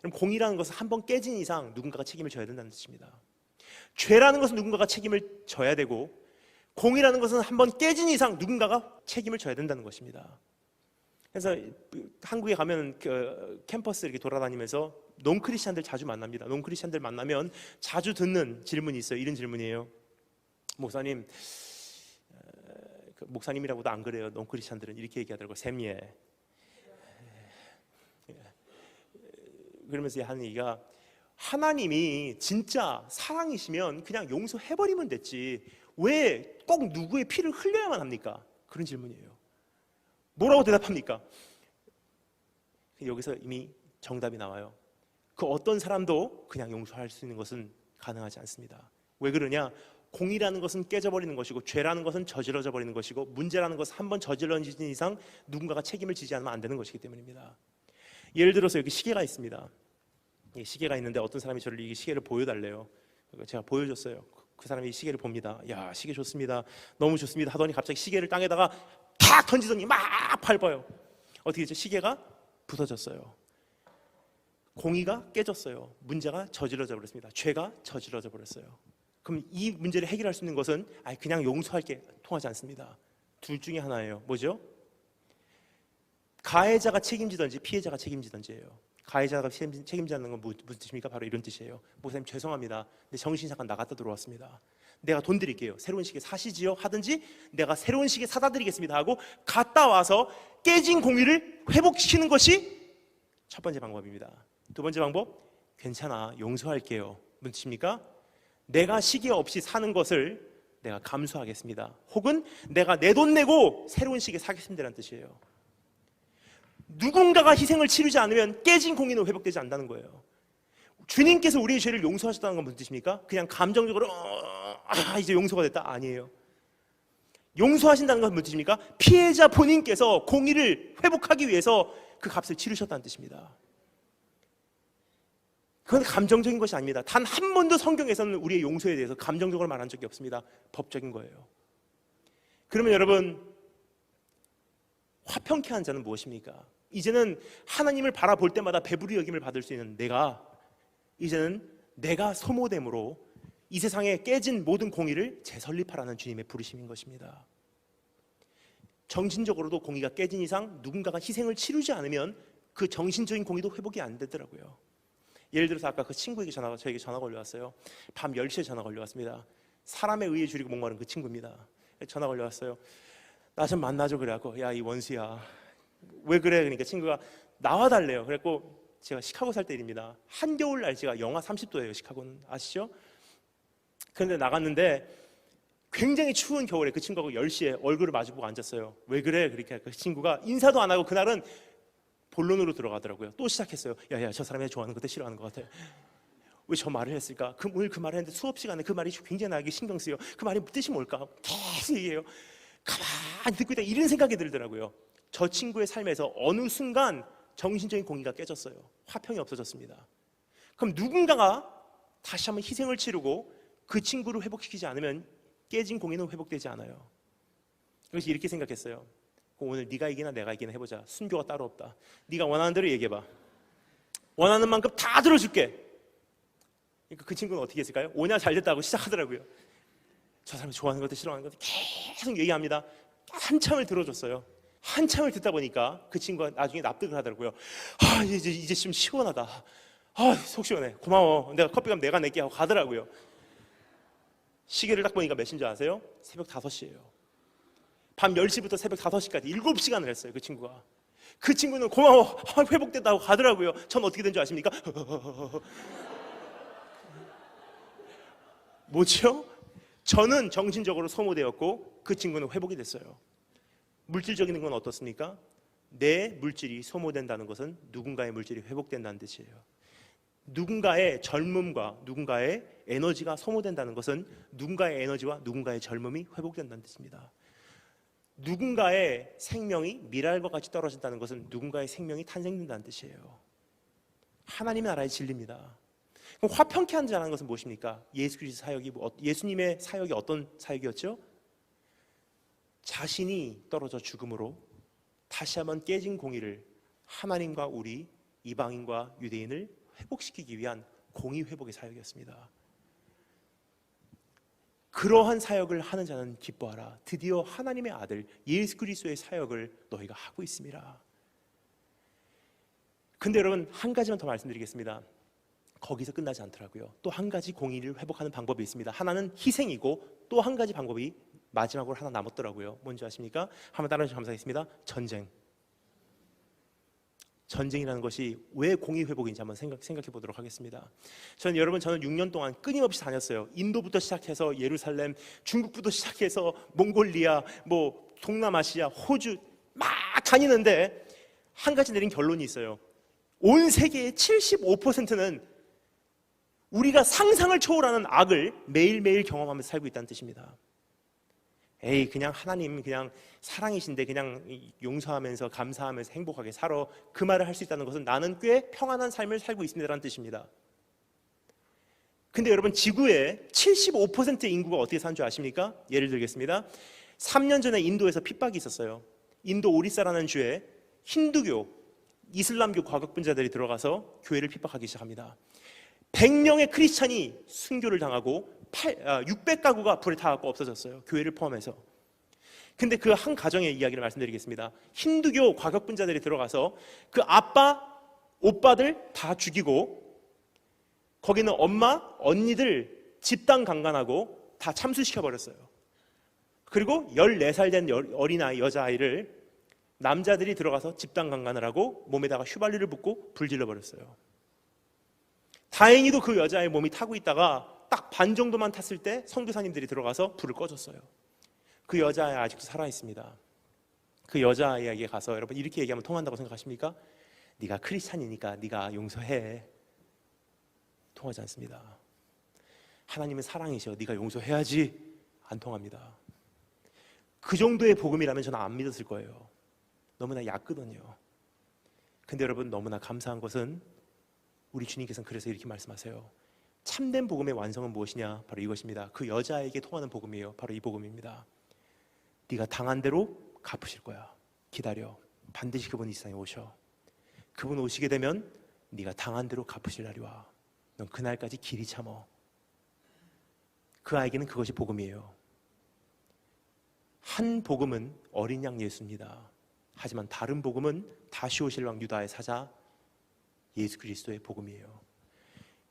그럼 공이라는 것은 한번 깨진 이상 누군가가 책임을 져야 된다는 뜻입니다. 죄라는 것은 누군가가 책임을 져야 되고, 공이라는 것은 한번 깨진 이상 누군가가 책임을 져야 된다는 것입니다. 그래서 한국에 가면 그 캠퍼스 이렇게 돌아다니면서 논크리스찬들 자주 만납니다. 논크리스찬들 만나면 자주 듣는 질문이 있어요. 이런 질문이에요. 목사님, 목사님이라고도 안 그래요. 논크리스찬들은 이렇게 얘기하더라고요. 샘예. 그러면서 하는 얘기가, 하나님이 진짜 사랑이시면 그냥 용서해버리면 됐지 왜 꼭 누구의 피를 흘려야만 합니까? 그런 질문이에요. 뭐라고 대답합니까? 여기서 이미 정답이 나와요. 그 어떤 사람도 그냥 용서할 수 있는 것은 가능하지 않습니다. 왜 그러냐? 공이라는 것은 깨져버리는 것이고, 죄라는 것은 저질러져 버리는 것이고, 문제라는 것은 한번 저질러진 이상 누군가가 책임을 지지 않으면 안 되는 것이기 때문입니다. 예를 들어서 여기 시계가 있습니다. 시계가 있는데 어떤 사람이 저를 이 시계를 보여달래요. 제가 보여줬어요. 그 사람이 시계를 봅니다. 야, 시계 좋습니다, 너무 좋습니다 하더니 갑자기 시계를 땅에다가 탁 던지더니 막 밟아요. 어떻게 됐죠? 시계가 부서졌어요. 공의가 깨졌어요. 문제가 저질러져 버렸습니다. 죄가 저질러져 버렸어요. 그럼 이 문제를 해결할 수 있는 것은 그냥 용서할게 통하지 않습니다. 둘 중에 하나예요. 뭐죠? 가해자가 책임지든지 피해자가 책임지든지예요. 가해자가 책임지는 건 무슨 뜻입니까? 바로 이런 뜻이에요. 목사님 죄송합니다, 근데 정신 잠깐 나갔다 들어왔습니다. 내가 돈 드릴게요. 새로운 시계 사시지요? 하든지 내가 새로운 시계 사다 드리겠습니다 하고 갔다 와서 깨진 공의를 회복시키는 것이 첫 번째 방법입니다. 두 번째 방법, 괜찮아, 용서할게요. 무슨 뜻입니까? 내가 시계 없이 사는 것을 내가 감수하겠습니다. 혹은 내가 내 돈 내고 새로운 시계 사겠습니다라는 뜻이에요. 누군가가 희생을 치르지 않으면 깨진 공의는 회복되지 않는다는 거예요. 주님께서 우리의 죄를 용서하셨다는 건 무슨 뜻입니까? 그냥 감정적으로 이제 용서가 됐다? 아니에요. 용서하신다는 건 무슨 뜻입니까? 피해자 본인께서 공의를 회복하기 위해서 그 값을 치르셨다는 뜻입니다. 그건 감정적인 것이 아닙니다. 단 한 번도 성경에서는 우리의 용서에 대해서 감정적으로 말한 적이 없습니다. 법적인 거예요. 그러면 여러분, 화평케 한 자는 무엇입니까? 이제는 하나님을 바라볼 때마다 배부리 여김을 받을 수 있는 이제는 내가 소모됨으로 이 세상에 깨진 모든 공의를 재설립하라는 주님의 부르심인 것입니다. 정신적으로도 공의가 깨진 이상 누군가가 희생을 치르지 않으면 그 정신적인 공의도 회복이 안 되더라고요. 예를 들어서 아까 그 친구에게 저에게 전화가 걸려왔어요. 밤 10시에 전화가 걸려왔습니다. 사람에 의해 줄이고 목마른 그 친구입니다. 전화가 걸려왔어요. 나 좀 만나줘. 그래갖고, 야, 이 원수야, 왜 그래? 그러니까 친구가 나와달래요. 그래갖고 제가 시카고 살 때 일입니다. 한겨울 날씨가 영하 30도예요 시카고는. 아시죠? 그런데 나갔는데 굉장히 추운 겨울에 그 친구하고 10시에 얼굴을 마주보고 앉았어요. 왜 그래? 그러니까 그 친구가 인사도 안 하고 그날은 본론으로 들어가더라고요. 또 시작했어요. 야야, 저 사람이 좋아하는 것도 싫어하는 것 같아. 왜 저 말을 했을까? 오늘 그 말을 했는데 수업 시간에 그 말이 굉장히 나에게 신경 쓰여. 그 말이 뜻이 뭘까? 계속 얘기해요. 가만히 듣고 있다 이런 생각이 들더라고요. 저 친구의 삶에서 어느 순간 정신적인 공의가 깨졌어요. 화평이 없어졌습니다. 그럼 누군가가 다시 한번 희생을 치르고 그 친구를 회복시키지 않으면 깨진 공의는 회복되지 않아요. 그래서 이렇게 생각했어요. 오늘 네가 이기나 내가 이기나 해보자. 순교가 따로 없다. 네가 원하는 대로 얘기해봐. 원하는 만큼 다 들어줄게. 그러니까 그 친구는 어떻게 했을까요? 오냐 잘됐다고 시작하더라고요. 저 사람이 좋아하는 것도 싫어하는 것도 계속 얘기합니다. 한참을 들어줬어요. 한참을 듣다 보니까 그 친구가 나중에 납득을 하더라고요. 이제 좀 시원하다. 속 시원해. 고마워. 내가 커피값 내가 낼게 하고 가더라고요. 시계를 딱 보니까 몇 시인 줄 아세요? 새벽 5시예요. 밤 10시부터 새벽 5시까지 7시간을 했어요. 그 친구가. 그 친구는 고마워. 회복됐다고 가더라고요. 전 어떻게 된 줄 아십니까? 뭐죠? 저는 정신적으로 소모되었고 그 친구는 회복이 됐어요. 물질적인 건 어떻습니까? 내 물질이 소모된다는 것은 누군가의 물질이 회복된다는 뜻이에요. 누군가의 젊음과 누군가의 에너지가 소모된다는 것은 누군가의 에너지와 누군가의 젊음이 회복된다는 뜻입니다. 누군가의 생명이 미랄과 같이 떨어진다는 것은 누군가의 생명이 탄생된다는 뜻이에요. 하나님의 나라의 진리입니다. 그럼 화평케 하는 자라는 것은 무엇입니까? 예수 그리스도 사역이 예수님의 사역이 어떤 사역이었죠? 자신이 떨어져 죽음으로 다시 한번 깨진 공의를 하나님과 우리 이방인과 유대인을 회복시키기 위한 공의 회복의 사역이었습니다. 그러한 사역을 하는 자는 기뻐하라. 드디어 하나님의 아들 예수 그리스도의 사역을 너희가 하고 있습니다. 근데 여러분, 한 가지만 더 말씀드리겠습니다. 거기서 끝나지 않더라고요. 또 한 가지 공의를 회복하는 방법이 있습니다. 하나는 희생이고 또 한 가지 방법이 마지막으로 하나 남았더라고요. 뭔지 아십니까? 한번 따라해주셔서 감사하겠습니다. 전쟁. 전쟁이라는 것이 왜 공의 회복인지 한번 생각해 보도록 하겠습니다. 저는 6년 동안 끊임없이 다녔어요. 인도부터 시작해서 예루살렘, 중국부터 시작해서 몽골리아, 동남아시아, 호주 막 다니는데 한 가지 내린 결론이 있어요. 온 세계의 75%는 우리가 상상을 초월하는 악을 매일매일 경험하면서 살고 있다는 뜻입니다. 에이, 그냥 하나님 그냥 사랑이신데 그냥 용서하면서 감사하면서 행복하게 살아, 그 말을 할 수 있다는 것은 나는 꽤 평안한 삶을 살고 있습니다라는 뜻입니다. 근데 여러분, 지구의 75%의 인구가 어떻게 사는 줄 아십니까? 예를 들겠습니다. 3년 전에 인도에서 핍박이 있었어요. 인도 오리사라는 주에 힌두교, 이슬람교 과격분자들이 들어가서 교회를 핍박하기 시작합니다. 100명의 크리스찬이 순교를 당하고 600가구가 불에 타갖고 없어졌어요. 교회를 포함해서. 근데 그 한 가정의 이야기를 말씀드리겠습니다. 힌두교 과격분자들이 들어가서 그 아빠, 오빠들 다 죽이고 거기는 엄마, 언니들 집단 강간하고 다 참수시켜버렸어요. 그리고 14살 된 어린아이, 여자아이를 남자들이 들어가서 집단 강간을 하고 몸에다가 휘발유를 붓고 불질러버렸어요. 다행히도 그 여자의 몸이 타고 있다가 딱 반 정도만 탔을 때 선교사님들이 들어가서 불을 꺼줬어요. 그 여자아이 아직도 살아있습니다. 그 여자아이에게 가서 여러분 이렇게 얘기하면 통한다고 생각하십니까? 네가 크리스찬이니까 네가 용서해. 통하지 않습니다. 하나님은 사랑이셔. 네가 용서해야지. 안 통합니다. 그 정도의 복음이라면 저는 안 믿었을 거예요. 너무나 얕거든요. 근데 여러분, 너무나 감사한 것은 우리 주님께서는 그래서 이렇게 말씀하세요. 참된 복음의 완성은 무엇이냐? 바로 이것입니다. 그 여자에게 통하는 복음이에요. 바로 이 복음입니다. 네가 당한 대로 갚으실 거야. 기다려. 반드시 그분이 이 세상에 오셔. 그분 오시게 되면 네가 당한 대로 갚으실 날이 와. 넌 그날까지 길이 참어. 그 아이에게는 그것이 복음이에요. 한 복음은 어린 양 예수입니다. 하지만 다른 복음은 다시 오실 왕 유다의 사자 예수 그리스도의 복음이에요.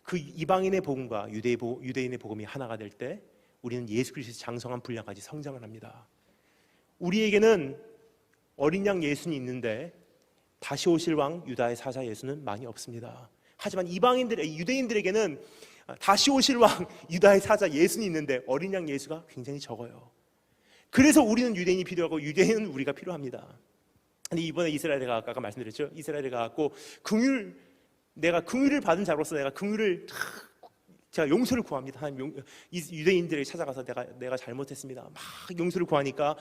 그 이방인의 복음과 유대인의 복음이 하나가 될 때 우리는 예수 그리스도의 장성한 분량까지 성장을 합니다. 우리에게는 어린 양 예수는 있는데 다시 오실 왕 유다의 사자 예수는 많이 없습니다. 하지만 유대인들에게는 다시 오실 왕 유다의 사자 예수는 있는데 어린 양 예수가 굉장히 적어요. 그래서 우리는 유대인이 필요하고 유대인은 우리가 필요합니다. 근데 이번에 이스라엘에 아까 말씀드렸죠. 이스라엘에 가고 내가 긍휼을 받은 자로서 제가 용서를 구합니다. 하나님, 유대인들에게 찾아가서 내가 잘못했습니다. 막 용서를 구하니까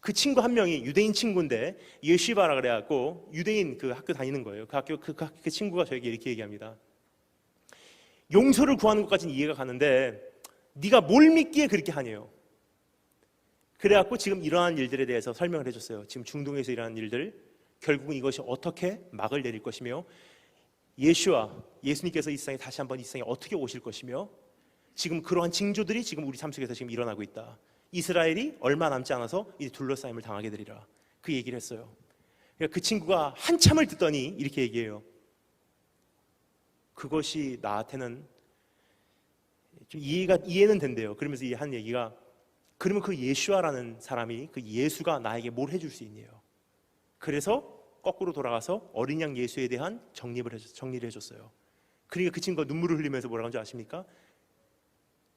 그 친구 한 명이 유대인 친구인데 예시바라 그래갖고 유대인 그 학교 다니는 거예요. 그 친구가 저에게 이렇게 얘기합니다. 용서를 구하는 것까지는 이해가 가는데 네가 뭘 믿기에 그렇게 하냐요. 그래갖고 지금 일어난 일들에 대해서 설명을 해줬어요. 지금 중동에서 일어난 일들, 결국은 이것이 어떻게 막을 내릴 것이며 예수님께서 이 세상에 다시 한번 이 세상에 어떻게 오실 것이며 지금 그러한 징조들이 지금 우리 삶 속에서 지금 일어나고 있다. 이스라엘이 얼마 남지 않아서 이제 둘러싸임을 당하게 되리라. 그 얘기를 했어요. 그러니까 그 친구가 한참을 듣더니 이렇게 얘기해요. 그것이 나한테는 좀 이해는 된대요. 그러면서 한 얘기가, 그러면 그 예수아라는 사람이, 그 예수가 나에게 뭘 해줄 수 있냐요. 그래서 거꾸로 돌아가서 어린 양 예수에 대한 정리를 해줬어요. 그러니까 그 친구가 눈물을 흘리면서 뭐라고 하는지 아십니까?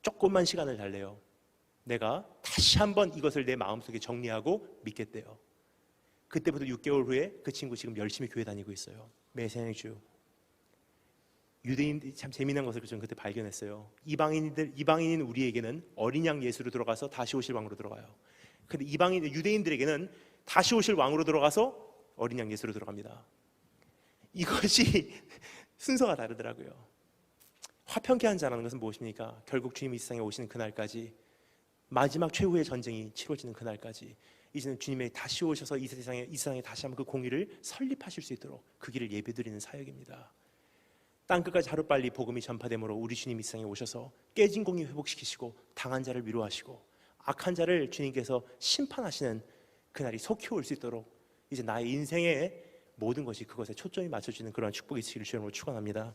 조금만 시간을 달래요. 내가 다시 한번 이것을 내 마음속에 정리하고 믿겠대요. 그때부터 6개월 후에 그 친구 지금 열심히 교회 다니고 있어요. 매생주. 유대인들이 참 재미난 것을 저는 그때 발견했어요. 이방인인 우리에게는 어린 양 예수로 들어가서 다시 오실 왕으로 들어가요. 근데 유대인들에게는 다시 오실 왕으로 들어가서 어린 양 예수로 들어갑니다. 이것이 순서가 다르더라고요. 화평케 한 자라는 것은 무엇입니까? 결국 주님이 이 세상에 오시는 그날까지, 마지막 최후의 전쟁이 치러지는 그날까지 이제는 주님이 다시 오셔서 이 세상에 다시 한번 그 공의를 설립하실 수 있도록 그 길을 예배드리는 사역입니다. 땅끝까지 하루빨리 복음이 전파됨으로 우리 주님 이 세상에 오셔서 깨진 공의 회복시키시고 당한 자를 위로하시고 악한 자를 주님께서 심판하시는 그날이 속히 올 수 있도록 이제 나의 인생의 모든 것이 그것에 초점이 맞춰지는 그런 축복이 있기를 주님으로 축원합니다.